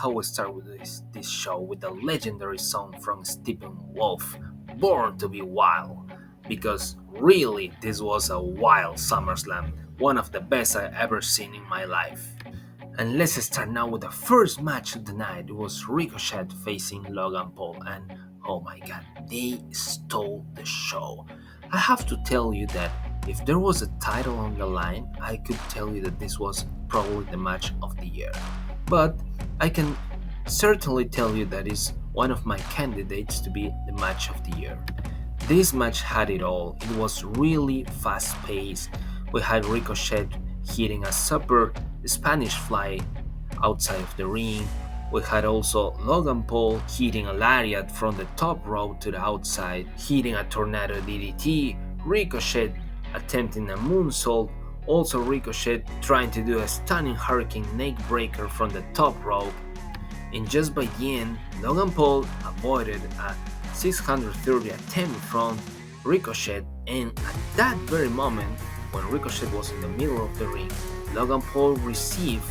how we start with this show with the legendary song from Steppenwolf, Born to be Wild, because really this was a wild SummerSlam, one of the best I ever seen in my life. And let's start now with the first match of the night. It was Ricochet facing Logan Paul, and oh my god, they stole the show. I have to tell you that if there was a title on the line, I could tell you that this was probably the match of the year. But I can certainly tell you that it's one of my candidates to be the match of the year. This match had it all. It was really fast paced. We had Ricochet hitting a super Spanish fly outside of the ring. We had also Logan Paul hitting a lariat from the top rope to the outside, hitting a tornado DDT, Ricochet attempting a moonsault, also Ricochet trying to do a stunning hurricane neck breaker from the top rope. And just by the end, Logan Paul avoided a 630 attempt from Ricochet, and at that very moment, when Ricochet was in the middle of the ring, Logan Paul received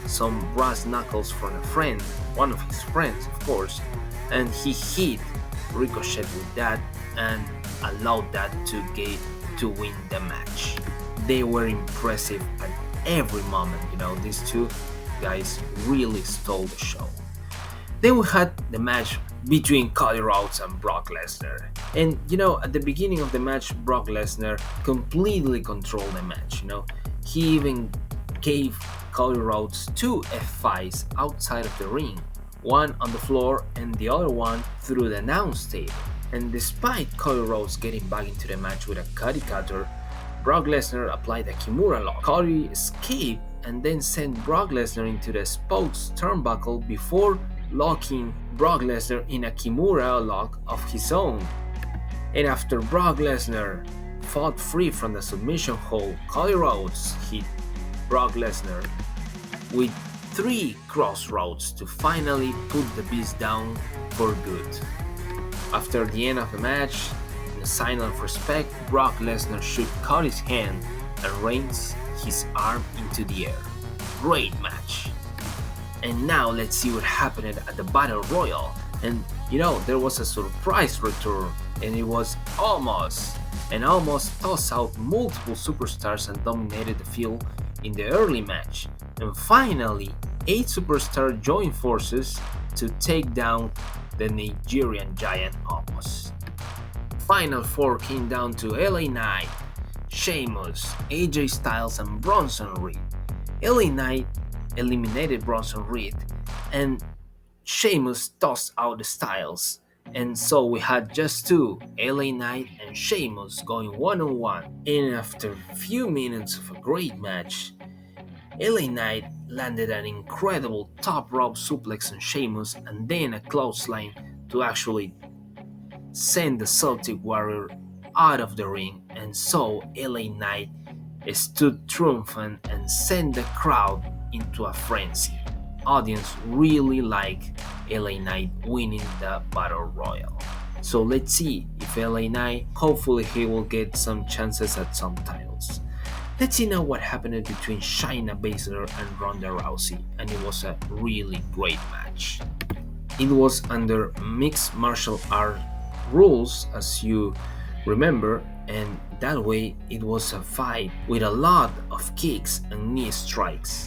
some brass knuckles from a friend, one of his friends of course, and he hit Ricochet with that and allowed that to win the match. They were impressive at every moment, these two guys really stole the show. Then we had the match between Cody Rhodes and Brock Lesnar. And at the beginning of the match, Brock Lesnar completely controlled the match. He even gave Cody Rhodes two F5s outside of the ring, one on the floor and the other one through the announce table. And despite Cody Rhodes getting back into the match with a Cody cutter, Brock Lesnar applied a Kimura lock. Cody escaped and then sent Brock Lesnar into the spokes turnbuckle before locking Brock Lesnar in a Kimura lock of his own. And after Brock Lesnar fought free from the submission hold, Cody Rhodes hit Brock Lesnar with 3 crossroads to finally put the beast down for good. After the end of the match, in a sign of respect, Brock Lesnar shook Cody's hand and raised his arm into the air. Great match. And now let's see what happened at the Battle Royal. And there was a surprise return, and it was almost tossed out multiple superstars and dominated the field in the early match. And finally, 8 superstars joined forces to take down the Nigerian giant Omos. Final 4 came down to LA Knight, Sheamus, AJ Styles and Bronson Reed. LA Knight eliminated Bronson Reed and Sheamus tossed out the Styles, and so we had just 2, LA Knight and Sheamus, going one-on-one. And after a few minutes of a great match, LA Knight landed an incredible top rope suplex on Sheamus and then a clothesline to actually send the Celtic Warrior out of the ring, and so LA Knight stood triumphant and sent the crowd into a frenzy. Audience really like LA Knight winning the Battle Royal. So let's see if LA Knight, hopefully he will get some chances at some titles. Let's see now what happened between Shayna Baszler and Ronda Rousey, and it was a really great match. It was under mixed martial art rules, as you remember, and that way it was a fight with a lot of kicks and knee strikes.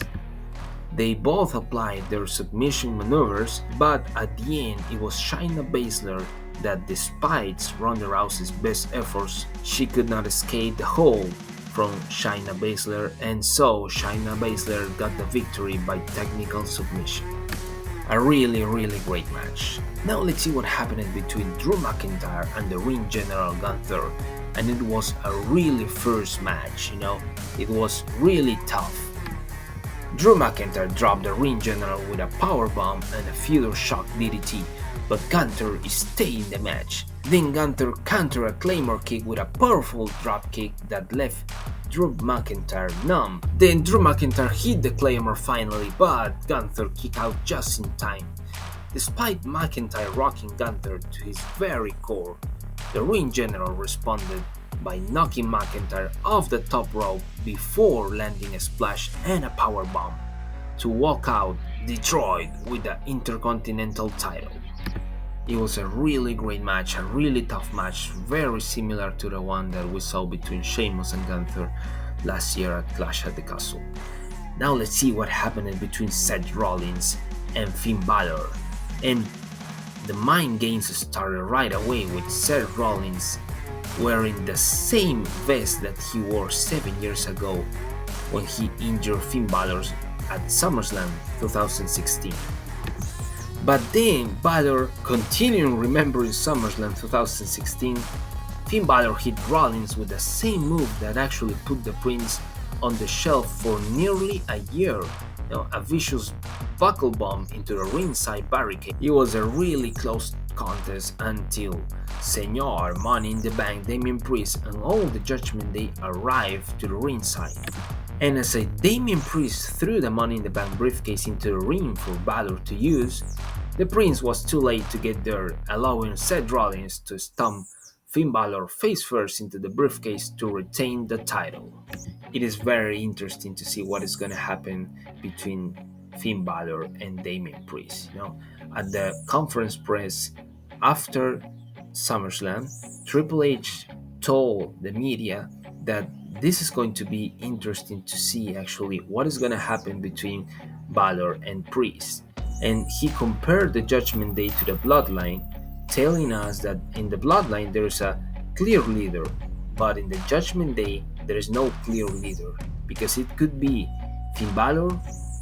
They both applied their submission maneuvers, but at the end it was Shayna Baszler that, despite Ronda Rousey's best efforts, she could not escape the hold from Shayna Baszler, and so Shayna Baszler got the victory by technical submission. A really great match. Now let's see what happened between Drew McIntyre and the ring general Gunther, and it was a really fierce match, it was really tough. Drew McIntyre dropped the ring general with a powerbomb and a feather shock DDT, but Gunther stayed in the match. Then Gunther countered a Claymore kick with a powerful drop kick that left Drew McIntyre numb. Then Drew McIntyre hit the Claymore finally, but Gunther kicked out just in time. Despite McIntyre rocking Gunther to his very core, the ring general responded by knocking McIntyre off the top rope before landing a splash and a powerbomb to walk out Detroit with the Intercontinental title. It was a really great match, a really tough match, very similar to the one that we saw between Sheamus and Gunther last year at Clash at the Castle. Now let's see what happened between Seth Rollins and Finn Balor. And the mind games started right away with Seth Rollins wearing the same vest that he wore 7 years ago when he injured Finn Balor at SummerSlam 2016. But then Balor, continuing remembering SummerSlam 2016, Finn Balor hit Rollins with the same move that actually put the Prince on the shelf for nearly a year. A vicious buckle bomb into the ringside barricade. It was a really close contest until Senor Money in the Bank, Damian Priest, and all the Judgment Day arrived to the ringside. And as Damian Priest threw the Money in the Bank briefcase into the ring for Balor to use, the Prince was too late to get there, allowing Seth Rollins to stomp Finn Balor face first into the briefcase to retain the title. It is very interesting to see what is going to happen between Finn Balor and Damian Priest. At the conference press after SummerSlam, Triple H told the media that this is going to be interesting to see actually what is going to happen between Balor and Priest. And he compared the Judgment Day to the Bloodline, telling us that in the Bloodline there is a clear leader, but in the Judgment Day there is no clear leader, because it could be Finn Balor,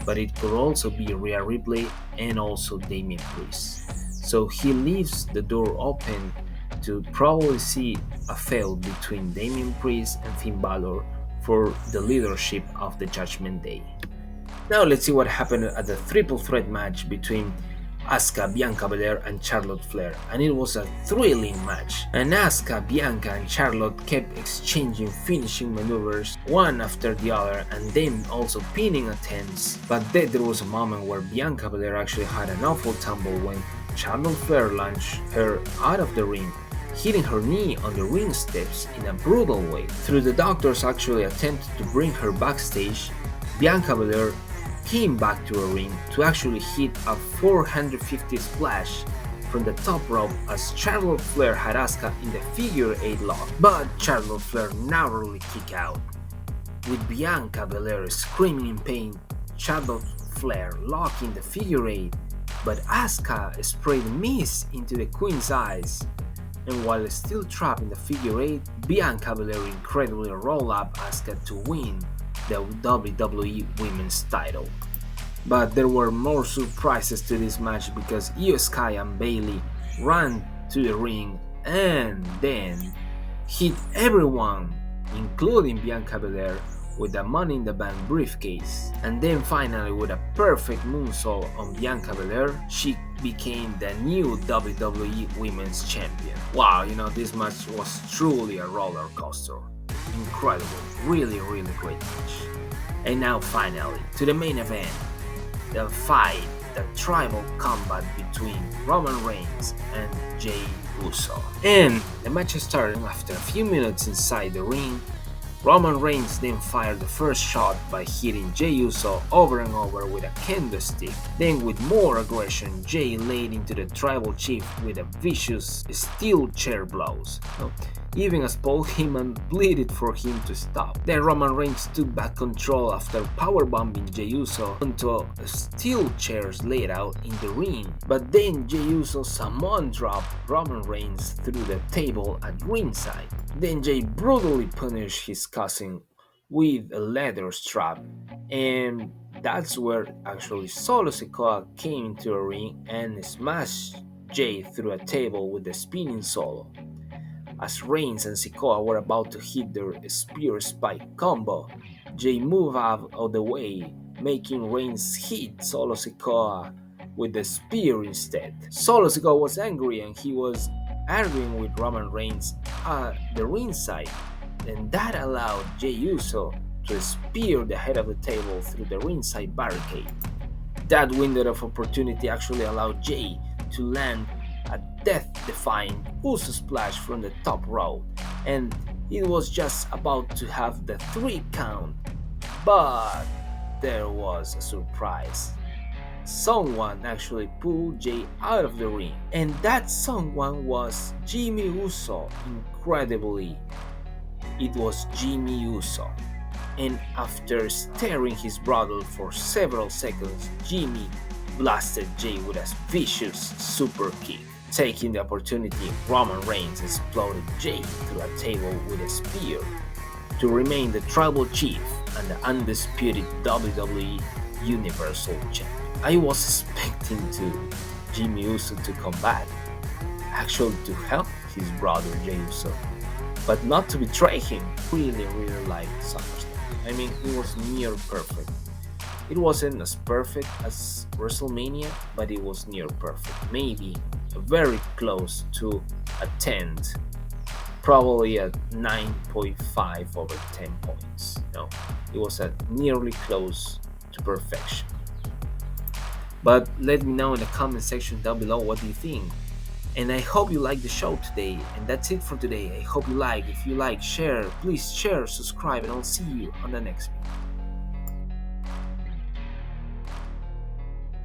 but it could also be Rhea Ripley and also Damian Priest. So he leaves the door open to probably see a feud between Damian Priest and Finn Balor for the leadership of the Judgment Day. Now let's see what happened at the triple threat match between Asuka, Bianca Belair and Charlotte Flair, and it was a thrilling match. And Asuka, Bianca and Charlotte kept exchanging finishing maneuvers one after the other, and then also pinning attempts. But then there was a moment where Bianca Belair actually had an awful tumble when Charlotte Flair launched her out of the ring, hitting her knee on the ring steps in a brutal way. Through the doctors actually attempted to bring her backstage, Bianca Belair came back to a ring to actually hit a 450 splash from the top rope as Charlotte Flair had Asuka in the figure 8 lock, but Charlotte Flair narrowly kicked out. With Bianca Belair screaming in pain, Charlotte Flair locking the figure 8, but Asuka sprayed mist into the Queen's eyes, and while still trapped in the figure 8, Bianca Belair incredibly rolled up Asuka to win the WWE Women's title. But there were more surprises to this match because Iyo Sky and Bayley ran to the ring and then hit everyone, including Bianca Belair, with the Money in the Bank briefcase. And then finally, with a perfect moonsault on Bianca Belair, she became the new WWE Women's Champion. Wow, this match was truly a roller coaster. Incredible, really great match. And now finally, to the main event, the fight, the tribal combat between Roman Reigns and Jey Uso. And the match started after a few minutes inside the ring. Roman Reigns then fired the first shot by hitting Jey Uso over and over with a kendo stick. Then with more aggression, Jey laid into the tribal chief with a vicious steel chair blows. Even as Paul Heyman pleaded for him to stop. Then Roman Reigns took back control after powerbombing Jey Uso onto steel chairs laid out in the ring. But then Jey Uso Samoan dropped Roman Reigns through the table at ringside. Then Jey brutally punished his cousin with a leather strap, and that's where actually Solo Sikoa came into the ring and smashed Jey through a table with the spinning solo. As Reigns and Sikoa were about to hit their spear spike combo, Jey moved out of the way, making Reigns hit Solo Sikoa with the spear instead. Solo Sikoa was angry and he was arguing with Roman Reigns at the ringside, and that allowed Jey Uso to spear the head of the table through the ringside barricade. That window of opportunity actually allowed Jey to land a death-defying Uso splash from the top rope, and it was just about to have the 3 count, but there was a surprise. someone actually pulled Jey out of the ring, and that someone was Jimmy Uso. Incredibly, it was Jimmy Uso. And after staring his brother for several seconds, Jimmy blasted Jey with a vicious super kick. Taking the opportunity, Roman Reigns exploded Jey through a table with a spear to remain the tribal chief and the undisputed WWE Universal Champion. I was expecting Jimmy Uso to come back, actually to help his brother Jey Uso, but not to betray him. Really liked SummerSlam. I mean, it was near perfect. It wasn't as perfect as WrestleMania, but it was near perfect. Maybe very close to a 10, probably a 9.5 over 10 points. No, it was nearly close to perfection. But let me know in the comment section down below what do you think. And I hope you liked the show today. And that's it for today. I hope you like. If you like, share. Please share, subscribe, and I'll see you on the next video.